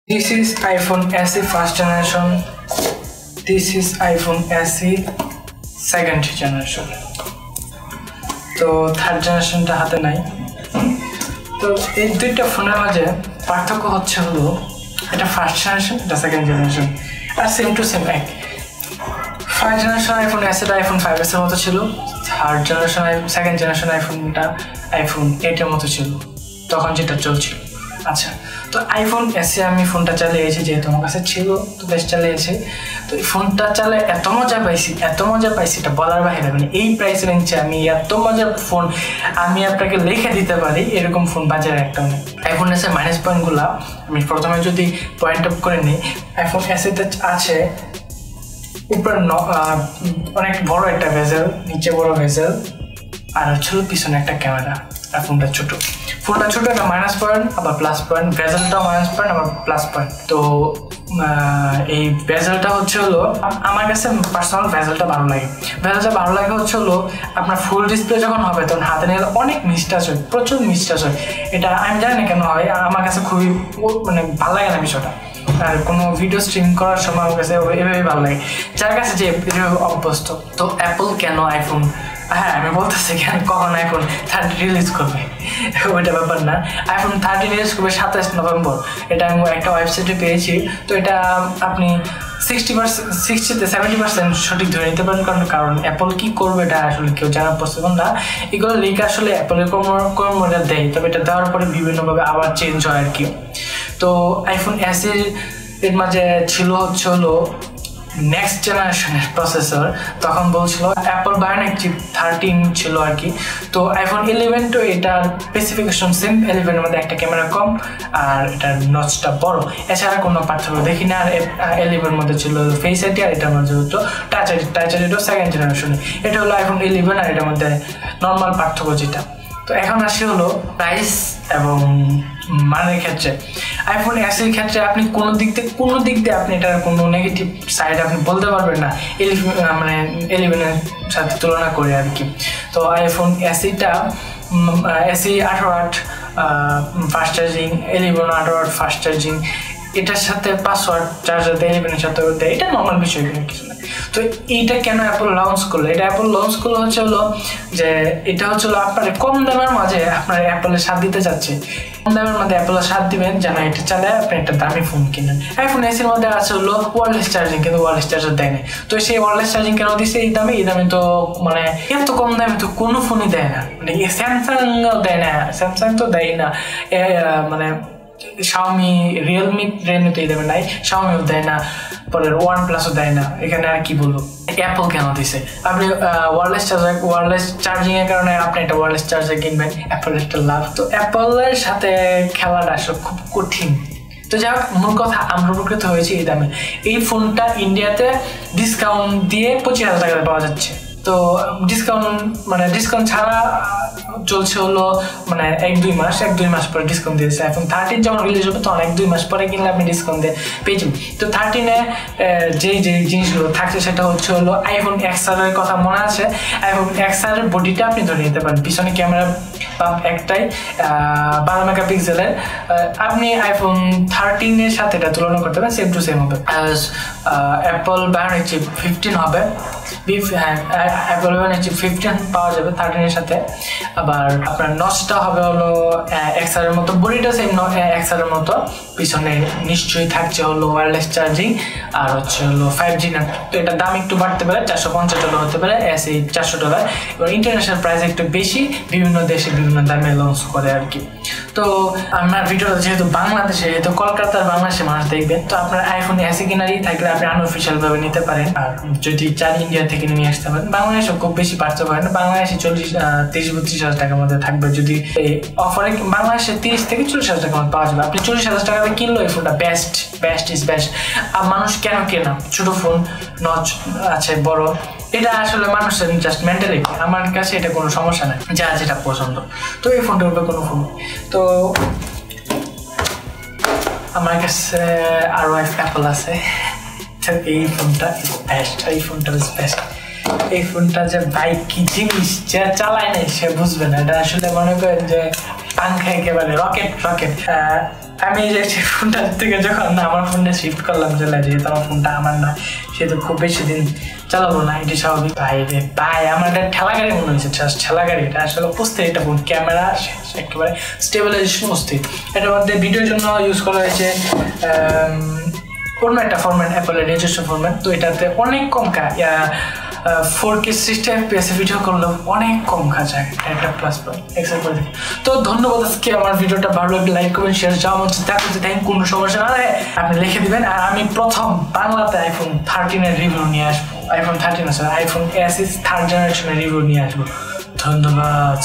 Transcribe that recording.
This is iPhone SE first generation. This is iPhone SE second generation. তো third জেনারেশনটা হাতে নাই। তো এই দুইটা ফোনের মাঝে পার্থক্য হচ্ছে হলো এটা ফার্স্ট জেনারেশন, এটা সেকেন্ড জেনারেশন, আর সেম টু সেম এক। ফার্স্ট জেনারেশন আইফোন এসটা আইফোন 5s এর মতো ছিল, থার্ড জেনারেশন সেকেন্ড জেনারেশন আইফোনটা আইফোন 8 এর মতো ছিল তখন যেটা চলছিল। আচ্ছা, তো আইফোন এসে আমি ফোনটা চালিয়েছি, যেহেতু আমার কাছে ছিল তো বেশ চালিয়েছি। তো এই ফোনটা চালিয়ে এত মজা পাইছি এটা বলার বাইরে। মানে এই প্রাইস রেঞ্জে আমি এত মজার ফোন আমি আপনাকে লিখে দিতে পারি, এরকম ফোন বাজারে একটা নেই। আইফোন এসে মাইনাস পয়েন্টগুলো আমি প্রথমে যদি পয়েন্ট আপ করে নিই, আইফোন এসেতে আছে উপরে অনেক বড় একটা ভেজেল, নিচে বড় ভেজেল, আর হচ্ছিল পিছনে একটা ক্যামেরা। আর ফোনটা ছোট একটা মাইনাস পয়েন্ট আবার প্লাস পয়েন্ট, ভেজেলটাও মাইনাস পয়েন্ট আবার প্লাস পয়েন্ট। তো এই ভেজেলটা হচ্ছে হলো আমার কাছে পার্সোনাল ভেজেলটা ভালো লাগে হচ্ছে হলো আপনার ফুল ডিসপ্লে যখন হবে তখন হাতে নিয়ে অনেক মিসটাচ হয়, প্রচুর মিসটাচ হয়। এটা আমি জানি না কেন হয়, আমার কাছে খুবই মানে ভালো লাগে না বিষয়টা। আর কোনো ভিডিও স্ট্রিম করার সময় আমার কাছে এভাবে ভালো লাগে, যার কাছে যে অভ্যস্ত। তো অ্যাপল কেন আইফোন, হ্যাঁ আমি বলতেছি কেন কখন আইফোন 30 রিলিজ করবে ওইটা ব্যাপার না। আইফোন 30 রিলিজ করবে 27 নভেম্বর, এটা আমি একটা ওয়েবসাইটে পেয়েছি। তো এটা আপনি 60-70% সঠিক ধরে নিতে পারেন, কারণ অ্যাপল কি করবে এটা আসলে কেউ জানা পসিবল না। এগুলো লিক আসলে অ্যাপলের কর্মীরা দেয়, তবে এটা দেওয়ার পরে বিভিন্নভাবে আবার চেঞ্জ হয় আর কি। তো আইফোন এর মাঝে ছিল হচ্ছে হলো নেক্সট জেনারেশনের প্রসেসর, তখন বলছিল অ্যাপল বায়োনিক চিপ 13 ছিল আর কি। তো আইফোন 11 তো এটার স্পেসিফিকেশন সেম, 11 এর মধ্যে একটা ক্যামেরা কম আর এটার নচটা বড়, এছাড়া কোনো পার্থক্য দেখি না। আর 11 এর মধ্যে ছিল ফেস আইডি, আর এটার মধ্যে হচ্ছে টাচ আইডি সেকেন্ড জেনারেশনে। এটা হলো আইফোন 11 আর এটার মধ্যে নর্মাল পার্থক্য যেটা। তো এখন আসি হলো প্রাইস এবং মানের ক্ষেত্রে। আইফোন এসের ক্ষেত্রে আপনি কোনো দিক দিয়ে আপনি এটার কোনো নেগেটিভ সাইড আপনি বলতে পারবেন না, মানে 11 এর সাথে তুলনা করে আর কি। তো আইফোন এসিটা AC 18 fast charging, 11 18 fast charging, এটার সাথে 5 ওয়াট চার্জার দেয়, 11 এর সাথে দেয়, এটা নর্মাল বিষয় কিছু না। তো এইটা কেন অ্যাপল লঞ্চ করলো? এটা অ্যাপল লঞ্চ করলো হচ্ছে হলো যে এটা হচ্ছে হলো আপনার কম দামের মাঝে আপনার অ্যাপলের সাথ দিতে চাচ্ছে, কম দামের মধ্যে অ্যাপলের সাথ দিবেন যেন এটা চালায় আপনি একটা দামি ফোন কিনেন। আইফোন এসির মধ্যে আছে হলো ওয়্যারলেস চার্জিং, কিন্তু ওয়্যারলেস চার্জার দেয় না। তো সেই ওয়্যারলেস চার্জিং কেন দিচ্ছে এই দামে তো মানে এত কম দামে তো কোনো ফোনই দেয় না, মানে স্যামসাংও দেয় না, স্যামসাং তো দেয় না, মানে শাওমি রিয়েলমিতেই দেবে নাই, শাওমিও দেয় না, পরে OnePlusও দেয় না। এখানে আর কি বলবো, অ্যাপল কেন দিছে? আপনি ওয়্যারলেস চার্জিং এর কারণে আপনি একটা ওয়্যারলেস চার্জার কিনবেন, অ্যাপলের একটা লাভ। তো অ্যাপলের সাথে খেলাটা আসলে খুব কঠিন। তো যাই হোক, মূল কথা আমরা উপকৃত হয়েছি এই দামে। এই ফোনটা ইন্ডিয়াতে ডিসকাউন্ট দিয়ে 25,000 টাকাতে পাওয়া যাচ্ছে। তো ডিসকাউন্ট ছাড়া চলছে হলো মানে 1-2 মাস পরে ডিসকাউন্ট দিয়েছে। এখন 13 যখন রিলিজ হবে তখন 1-2 মাস পরে কিনলে আপনি ডিসকাউন্ট দিয়ে পেয়ে যাবেন। তো 13-এ যে জিনিসগুলো থাকছে সেটা হচ্ছে হলো আইফোন XR এর কথা মনে আছে? আইফোন XR এর বডিটা আপনি ধরে নিতে পারেন, পিছনে ক্যামেরা পাম্প একটাই 12 মেগাপিক্সেলের। আপনি আইফোন 13 এর সাথে এটা তুলনা করতে পারেন, সেম টু সেম হবে। অ্যাপল বায়োনিক চিপ 15 হবে, অ্যাপল বায়োনিক চিপ 15 পাওয়া যাবে 13 এর সাথে। আবার আপনার নচটা হবে হলো XR এর মতো, বডিটা সেম XR এর মতো, পিছনে নিশ্চয়ই থাকছে হলো ওয়্যারলেস চার্জিং আর হচ্ছে হলো 5G নেট। তো এটার দাম একটু বাড়তে পারে, $450 হতে পারে, এসি $400। এবার ইন্টারন্যাশনাল প্রাইস একটু বেশি, বিভিন্ন দেশে বিভিন্ন দামে লঞ্চ করে আর কি। তো আমার ভিডিওটা যেহেতু বাংলাদেশে, যেহেতু কলকাতার বাংলাদেশে মানুষ দেখবেন, তো আপনার আইফোন এসি কিনারই থাকলে আপনি আনঅফিসিয়াল ভাবে নিতে পারেন। আর যদি চান ইন্ডিয়া থেকে নিয়ে আসতে পারেন। বাংলাদেশে খুব বেশি পার্থক্য হয় না, বাংলাদেশে 30-32 হাজার টাকার মধ্যে থাকবে। যদি এই অফারে বাংলাদেশে 30 থেকে 40 হাজার টাকার মধ্যে পাওয়া যাবে। আপনি 40,000 টাকাতে কিনলো এই ফোনটা বেস্ট ইজ বেস্ট। আর মানুষ কেন কেনা? ছোট ফোন, নচ আছে বড়, এটা আসলে মানুষের জাস্ট মেন্টালিটি। আমার কাছে এটা কোনো সমস্যা নাই, যার যেটা পছন্দ। তো এই ফোনটার উপরে কোনো ফোন, তো আমার কাছে আরো অ্যাপল আছে। এই ফোনটা বেস্ট, এই ফোনটা বেস্ট। এই ফোনটা যে বাইক কি জিনিস, যে চালায় নেই সে বুঝবে না। এটা আসলে মনে করেন যে পাংখা একেবারে রকেট। আমি এই যে ফোনটা থেকে যখন আমার ফোনটা শিফট করলাম চলে যেহেতু আমার ফোনটা আমার না সেহেতু খুব বেশি দিন চালাবো না, এটি স্বাভাবিক। ভাই রে ভাই, আমার একটা ঠেলা গাড়ি মনে হয়েছে, ঠেলা গাড়ি। এটা আসলে উপস্থিত একটা ফোন, ক্যামেরা একেবারে স্টেবিলাইজেশন উপস্থিত। এটার মধ্যে ভিডিওর জন্য ইউজ করা হয়েছে অন্য একটা ফরম্যাট, অ্যাপলের নিজস্ব ফরম্যাট। তো এটাতে অনেক কম 4K 60 FPS ভিডিও করলেও অনেক কম কাজ হয়, একটা প্লাস পয়েন্ট এক্সেপ্ট করে দিই। তো ধন্যবাদ, আজকে আমার ভিডিওটা ভালো লাগলে লাইক করবেন, শেয়ার যাওয়া হচ্ছে দেখতে থ্যাংক, কোনো সমস্যা না আপনি লিখে দিবেন। আর আমি প্রথম বাংলাতে iPhone 13 রিভিউ নিয়ে আসবো, iPhone 13 আছে, iPhone SE 3rd জেনারেশনের রিভিউ নিয়ে আসবো। ধন্যবাদ।